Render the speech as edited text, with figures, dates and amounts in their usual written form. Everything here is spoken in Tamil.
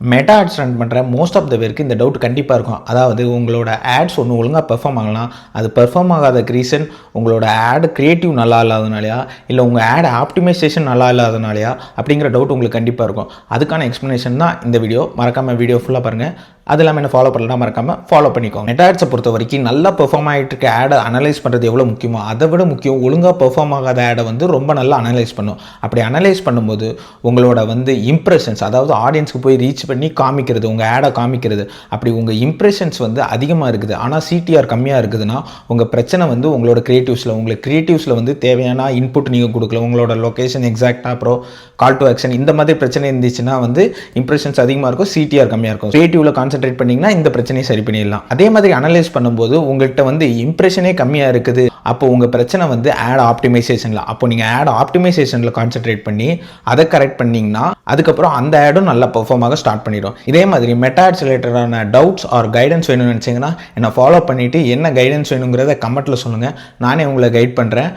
மெட்டா ஆட்ஸ் ரன் பண்ணுற மோஸ்ட் ஆஃப் த பேருக்கு இந்த டவுட் கண்டிப்பாக இருக்கும். அதாவது உங்களோட ஆட்ஸ் ஒன்று ஒழுங்காக பெர்ஃபார்ம் ஆகலாம், அது பெர்ஃபார்ம் ஆகாதக்கு ரீசன் உங்களோட ஆட் கிரியேட்டிவ் நல்லா இல்லாதனாலையா, இல்லை உங்கள் ஆட் ஆப்டிமைசேஷன் நல்லா இல்லாதனாலையா அப்படிங்கிற டவுட் உங்களுக்கு கண்டிப்பாக இருக்கும். அதுக்கான எக்ஸ்ப்ளனேஷன் தான் இந்த வீடியோ. மறக்காமல் வீடியோ ஃபுல்லாக பாருங்கள். அது இல்லாமல் என்ன ஃபாலோ பண்ணலாம் மறக்காமல் ஃபாலோ பண்ணிக்கோங்க. மெட்டா ஆட்ஸை பொறுத்த வரைக்கும் நல்லா பெர்ஃபார்ம் ஆகிட்டு இருக்க ஆடை அனலைஸ் பண்ணுறது எவ்வளோ முக்கியமோ அதை விட முக்கியம் ஒழுங்காக பெர்ஃபார்ம் ஆகாத ஆடை ரொம்ப நல்லா அனலைஸ் பண்ணும். அப்படி அனலைஸ் பண்ணும்போது உங்களோட இம்ப்ரெஷன்ஸ், அதாவது ஆடியன்ஸ்க்கு போய் ரீச் பண்ணி காமிக்கிறது, உங்கள் ஆடை காமிக்கிறது, அப்படி உங்கள் இம்ப்ரெஷன்ஸ் அதிகமாக இருக்குது ஆனால் சிடிஆர் கம்மியாக இருக்குதுன்னா உங்கள் பிரச்சனை உங்களோட கிரியேட்டிவ்ஸில். உங்களுக்கு கிரியேட்டிவ்ஸில் தேவையான இன்புட் நீங்கள் கொடுக்கல, உங்களோட லொக்கேஷன் எக்ஸாக்டாக, அப்புறம் கால் டு ஆக்ஷன், இந்த மாதிரி பிரச்சனை இருந்துச்சுன்னா இம்ப்ரெஷன்ஸ் அதிகமாக இருக்கும், சிடிஆர் கம்மியாக இருக்கும். கிரியேட்டிவ்ல கான்சென்ட்ரேட் பண்ணிங்கன்னா இந்த பிரச்சனையை சரி பண்ணிடலாம். அதே மாதிரி அனலைஸ் பண்ணும்போது உங்கள்கிட்ட இம்ப்ரெஷனே கம்மியாக இருக்குது, அப்போ உங்கள் பிரச்சனை ஆட் ஆப்டிமைசேஷனில். அப்போ நீங்கள் ஆட் ஆப்டிமைசேஷனில் கான்சென்ட்ரேட் பண்ணி அதை கரெக்ட் பண்ணிங்கன்னா அதுக்கப்புறம் அந்த ஆடும் நல்லா பெர்ஃபார்ம் ஆக ஸ்டார்ட் பண்ணிடும். இதே மாதிரி மெட்டா ஆட்ஸ் ரிலேட்டடான டவுட்ஸ் ஆர் கைடன்ஸ் வேணும்னு நினச்சிங்கன்னா என்னை ஃபாலோ பண்ணிவிட்டு என்ன கைடன்ஸ் வேணுங்கிறத கமெண்ட்டில் சொல்லுங்கள், நானே உங்களை கைட் பண்ணுறேன்.